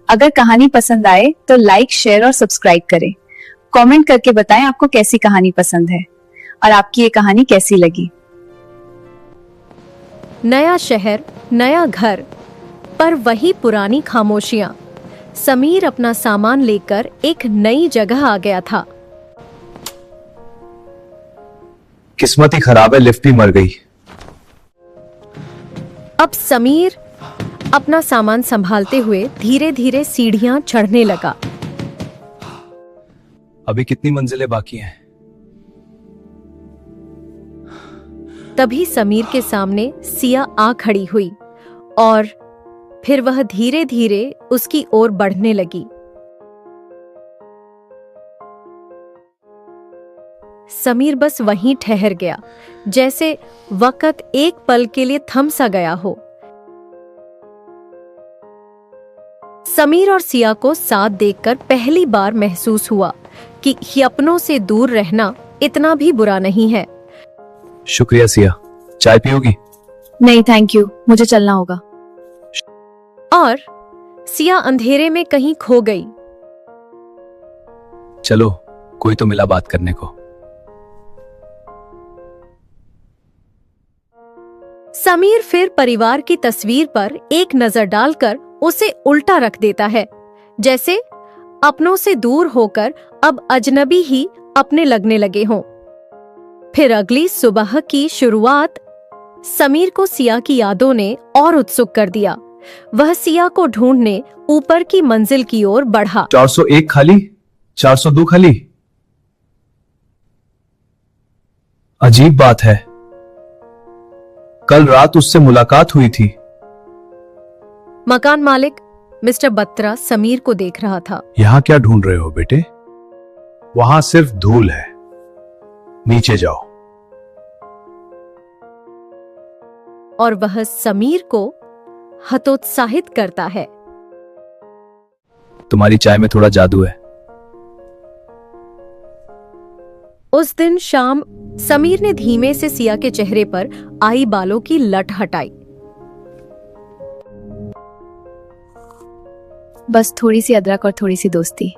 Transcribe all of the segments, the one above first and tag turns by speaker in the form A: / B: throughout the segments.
A: अगर कहानी पसंद आए तो लाइक, शेयर और सब्सक्राइब करें। कमेंट करके बताएं आपको कैसी कहानी पसंद है और आपकी ये कहानी कैसी लगी।
B: नया शहर, नया घर, पर वही पुरानी खामोशियां। समीर अपना सामान लेकर एक नई जगह आ गया था।
C: किस्मत ही खराब है, लिफ्ट भी मर गई।
B: अब समीर अपना सामान संभालते हुए धीरे धीरे सीढ़ियां चढ़ने लगा।
C: अभी कितनी मंजिलें बाकी हैं?
B: तभी समीर के सामने सिया आ खड़ी हुई और फिर वह धीरे धीरे उसकी ओर बढ़ने लगी। समीर बस वहीं ठहर गया, जैसे वक्त एक पल के लिए थम सा गया हो। समीर और सिया को साथ देखकर पहली बार महसूस हुआ कि अपनों से दूर रहना इतना भी बुरा नहीं है।
C: शुक्रिया सिया, चाय पियोगी?
A: नहीं थैंक यू, मुझे चलना होगा।
B: और सिया अंधेरे में कहीं खो गई।
C: चलो, कोई तो मिला बात करने को।
B: समीर फिर परिवार की तस्वीर पर एक नजर डालकर उसे उल्टा रख देता है, जैसे अपनों से दूर होकर अब अजनबी ही अपने लगने लगे हों। फिर अगली सुबह की शुरुआत समीर को सिया की यादों ने और उत्सुक कर दिया। वह सिया को ढूंढने ऊपर की मंजिल की ओर बढ़ा।
C: 401 खाली, 402 खाली। अजीब बात है, कल रात उससे मुलाकात हुई थी।
B: मकान मालिक मिस्टर बत्रा समीर को देख रहा था।
C: यहां क्या ढूंढ रहे हो बेटे? वहां सिर्फ धूल है, नीचे जाओ।
B: और वह समीर को हतोत्साहित करता है।
C: तुम्हारी चाय में थोड़ा जादू है।
B: उस दिन शाम समीर ने धीमे से सिया के चेहरे पर आई बालों की लट हटाई।
A: बस थोड़ी सी अदरक और थोड़ी सी दोस्ती।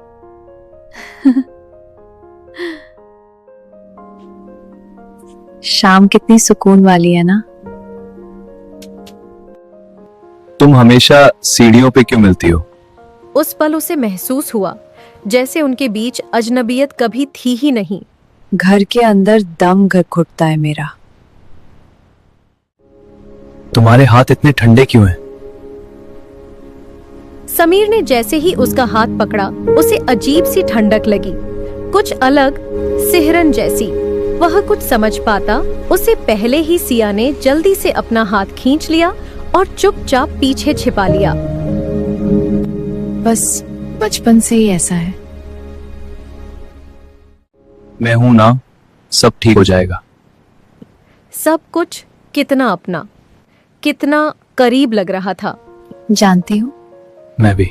A: शाम कितनी सुकून वाली है ना।
C: तुम हमेशा सीढ़ियों पे क्यों मिलती हो?
B: उस पल उसे महसूस हुआ जैसे उनके बीच अजनबियत कभी थी ही नहीं।
A: घर के अंदर दम घुटता है मेरा।
C: तुम्हारे हाथ इतने ठंडे क्यों हैं?
B: समीर ने जैसे ही उसका हाथ पकड़ा, उसे अजीब सी ठंडक लगी, कुछ अलग, सिहरन जैसी। वह कुछ समझ पाता उसे पहले ही सिया ने जल्दी से अपना हाथ खींच लिया और चुपचाप पीछे छिपा लिया।
A: बस बचपन से ही ऐसा है।
C: मैं हूं ना, सब ठीक हो जाएगा।
B: सब कुछ कितना अपना, कितना करीब लग रहा था।
A: जानती हूँ।
C: मैं भी।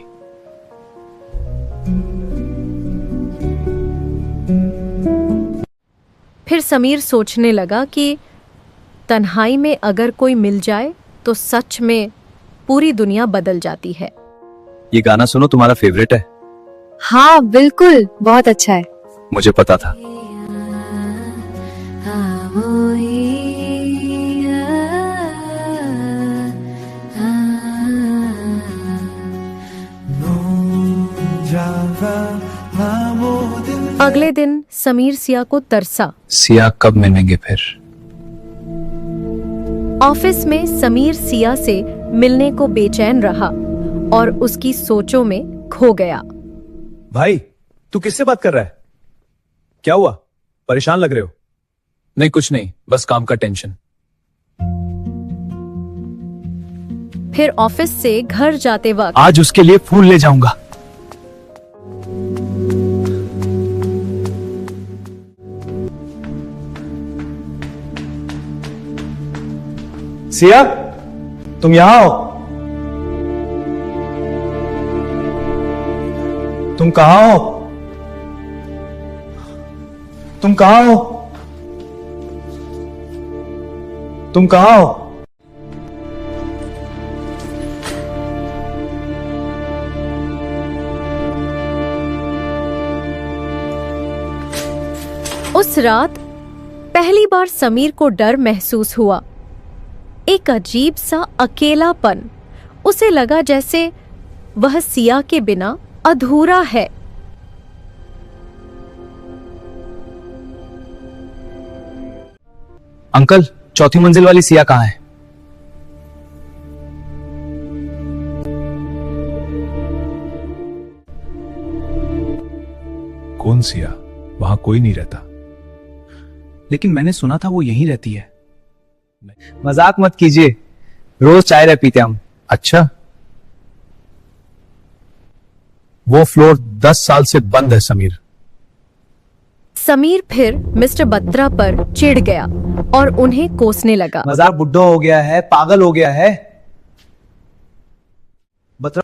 B: फिर समीर सोचने लगा कि तन्हाई में अगर कोई मिल जाए तो सच में पूरी दुनिया बदल जाती है।
C: ये गाना सुनो, तुम्हारा फेवरेट है?
A: हाँ बिल्कुल, बहुत अच्छा है।
C: मुझे पता था।
B: अगले दिन समीर सिया को तरसा।
C: सिया कब मिलेंगे फिर?
B: ऑफिस में समीर सिया से मिलने को बेचैन रहा और उसकी सोचों में खो गया।
C: भाई, तू किससे बात कर रहा है? क्या हुआ? परेशान लग रहे हो? नहीं, कुछ नहीं, बस काम का टेंशन।
B: फिर ऑफिस से घर जाते वक्त
C: आज उसके लिए फूल ले जाऊंगा। सिया, तुम यहां हो? तुम कहां हो? तुम कहां हो? तुम कहां हो?
B: उस रात पहली बार समीर को डर महसूस हुआ, एक अजीब सा अकेलापन। उसे लगा जैसे वह सिया के बिना अधूरा है।
C: अंकल, चौथी मंजिल वाली सिया कहाँ है?
D: कौन सिया? वहां कोई नहीं रहता।
C: लेकिन मैंने सुना था वो यहीं रहती है। मजाक मत कीजिए, रोज चाय रह पीते हम।
D: अच्छा, वो फ्लोर 10 साल से बंद है समीर।
B: समीर फिर मिस्टर बत्रा पर चिढ़ गया और उन्हें कोसने लगा।
C: मजाक बुड्ढा हो गया है, पागल हो गया है। बत्रा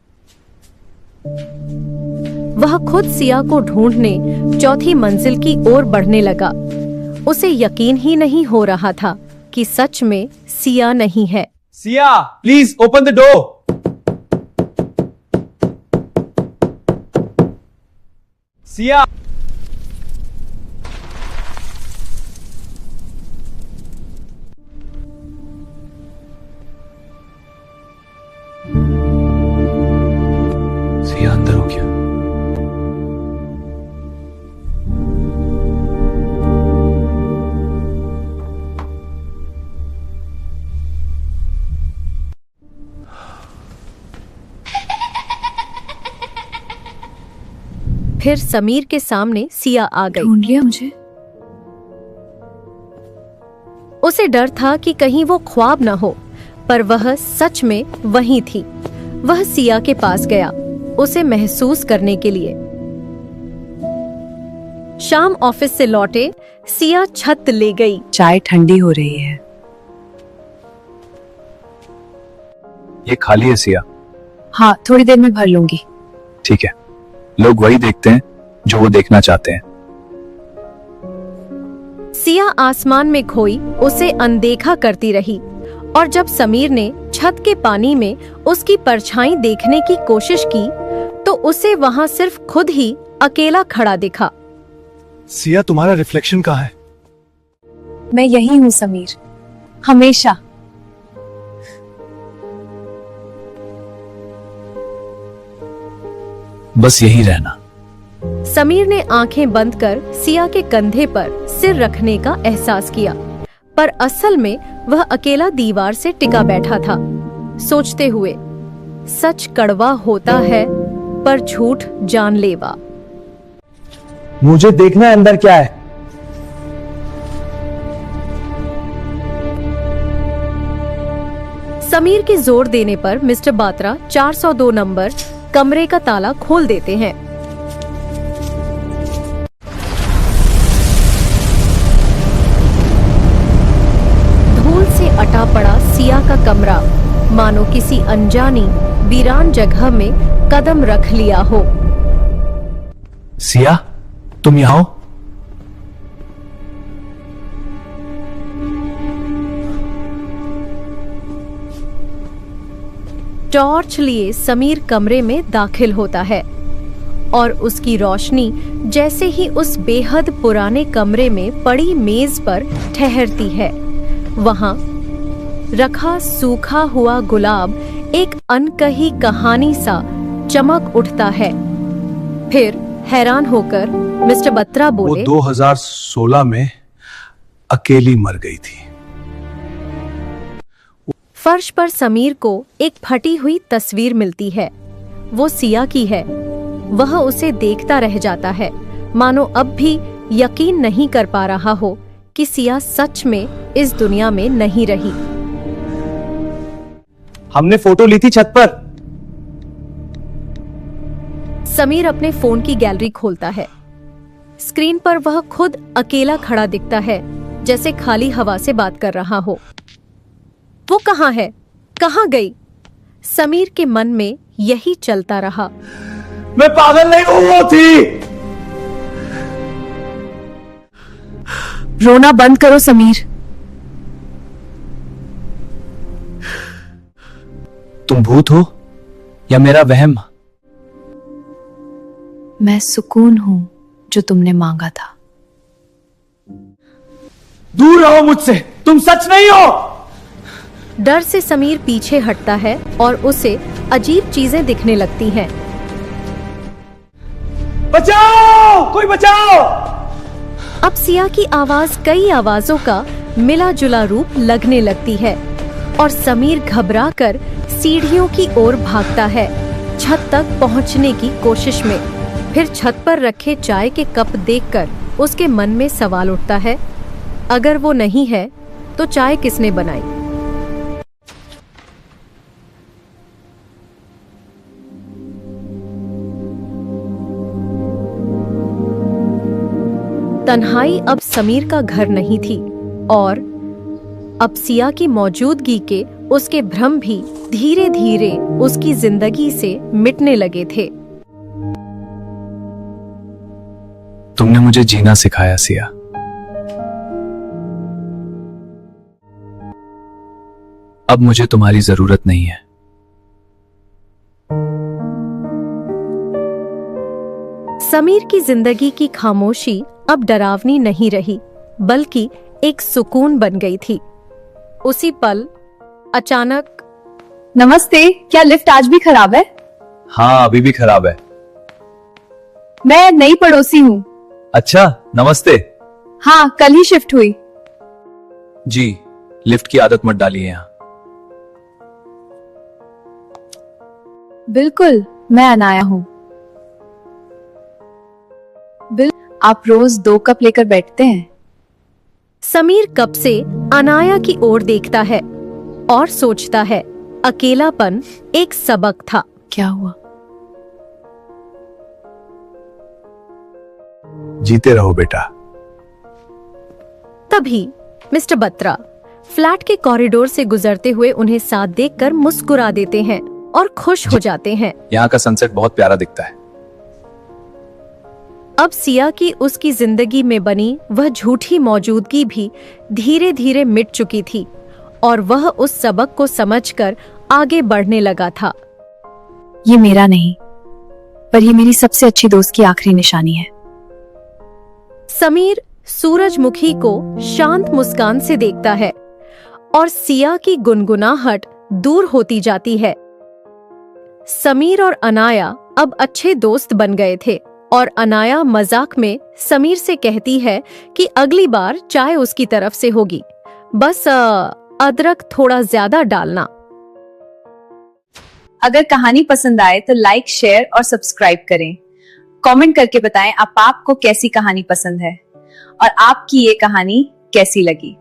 B: वह खुद सिया को ढूंढने चौथी मंजिल की ओर बढ़ने लगा। उसे यकीन ही नहीं हो रहा था कि सच में सिया नहीं है।
C: Siya, please open the door. Siya,
D: Siya अंदर हो क्या?
B: फिर समीर के सामने सिया आ गई।
A: ढूंढ लिया मुझे?
B: उसे डर था कि कहीं वो ख्वाब न हो, पर वह सच में वहीं थी। वह सिया के पास गया, उसे महसूस करने के लिए। शाम ऑफिस से लौटे, सिया छत ले गई।
A: चाय ठंडी हो रही है।
D: ये खाली है सिया।
A: हाँ, थोड़ी देर में भर लूंगी।
D: ठीक है, लोग वही देखते हैं जो वो देखना चाहते हैं।
B: सिया आसमान में खोई उसे अनदेखा करती रही, और जब समीर ने छत के पानी में उसकी परछाई देखने की कोशिश की तो उसे वहां सिर्फ खुद ही अकेला खड़ा दिखा।
D: सिया, तुम्हारा रिफ्लेक्शन कहाँ है?
A: मैं यही हूँ समीर, हमेशा।
D: बस यही रहना।
B: समीर ने आंखें बंद कर सिया के कंधे पर सिर रखने का एहसास किया, पर असल में वह अकेला दीवार से टिका बैठा था, सोचते हुए, सच कड़वा होता है पर झूठ जानलेवा।
C: मुझे देखना है अंदर क्या है।
B: समीर के जोर देने पर मिस्टर बात्रा 402 नंबर कमरे का ताला खोल देते हैं। धूल से अटा पड़ा सिया का कमरा मानो किसी अनजानी वीरान जगह में कदम रख लिया हो।
D: सिया, तुम यहाँ हो?
B: टॉर्च लिए समीर कमरे में दाखिल होता है और उसकी रोशनी जैसे ही उस बेहद पुराने कमरे में पड़ी मेज पर ठहरती है, वहां रखा सूखा हुआ गुलाब एक अनकही कहानी सा चमक उठता है। फिर हैरान होकर मिस्टर बत्रा
D: वो
B: बोले,
D: 2016 में अकेली मर गई थी।
B: फर्श पर समीर को एक फटी हुई तस्वीर मिलती है। वो सिया की है। वह उसे देखता रह जाता है, मानो अब भी यकीन नहीं कर पा रहा हो कि सिया सच में इस दुनिया में नहीं रही।
C: हमने फोटो ली थी छत पर।
B: समीर अपने फोन की गैलरी खोलता है। स्क्रीन पर वह खुद अकेला खड़ा दिखता है, जैसे खाली हवा से बात कर रहा हो। वो कहाँ है? कहाँ गई? समीर के मन में यही चलता रहा।
C: मैं पागल नहीं हूं, वो थी।
A: रोना बंद करो समीर।
C: तुम भूत हो या मेरा वहम?
A: मैं सुकून हूं जो तुमने मांगा था।
E: दूर रहो मुझसे, तुम सच नहीं हो।
B: डर से समीर पीछे हटता है और उसे अजीब चीजें दिखने लगती हैं।
E: बचाओ, कोई बचाओ।
B: अब सिया की आवाज कई आवाजों का मिला जुला रूप लगने लगती है और समीर घबराकर सीढ़ियों की ओर भागता है, छत तक पहुंचने की कोशिश में। फिर छत पर रखे चाय के कप देखकर उसके मन में सवाल उठता है, अगर वो नहीं है तो चाय किसने बनाई? तन्हाई अब समीर का घर नहीं थी और अब सिया की मौजूदगी के उसके भ्रम भी धीरे धीरे उसकी जिंदगी से मिटने लगे थे।
D: तुमने मुझे जीना सिखाया सिया। अब मुझे तुम्हारी जरूरत नहीं है।
B: समीर की जिंदगी की खामोशी अब डरावनी नहीं रही, बल्कि एक सुकून बन गई थी। उसी पल अचानक,
A: नमस्ते, क्या लिफ्ट आज भी खराब है?
C: हाँ, अभी भी खराब है।
A: मैं नई पड़ोसी हूँ।
C: अच्छा, नमस्ते।
A: हाँ, कल ही शिफ्ट हुई।
C: जी, लिफ्ट की आदत मत डालिए यहाँ।
A: बिल्कुल, मैं अनाया हूँ। आप रोज 2 कप लेकर बैठते हैं।
B: समीर कप से अनाया की ओर देखता है और सोचता है, अकेलापन एक सबक था।
A: क्या हुआ?
D: जीते रहो बेटा।
B: तभी मिस्टर बत्रा फ्लैट के कॉरिडोर से गुजरते हुए उन्हें साथ देखकर मुस्कुरा देते हैं और खुश हो जाते हैं।
C: यहाँ का सनसेट बहुत प्यारा दिखता है।
B: अब सिया की उसकी जिंदगी में बनी वह झूठी मौजूदगी भी धीरे धीरे मिट चुकी थी और वह उस सबक को समझकर आगे बढ़ने लगा था।
A: ये मेरा नहीं, पर ये मेरी सबसे अच्छी दोस्त की आखिरी निशानी है।
B: समीर सूरजमुखी को शांत मुस्कान से देखता है और सिया की गुनगुनाहट दूर होती जाती है। समीर और अनाया अब अच्छे दोस्त बन गए थे और अनाया मजाक में समीर से कहती है कि अगली बार चाय उसकी तरफ से होगी, बस अदरक थोड़ा ज्यादा डालना।
A: अगर कहानी पसंद आए तो लाइक, शेयर और सब्सक्राइब करें। कमेंट करके बताएं आपको कैसी कहानी पसंद है और आपकी ये कहानी कैसी लगी।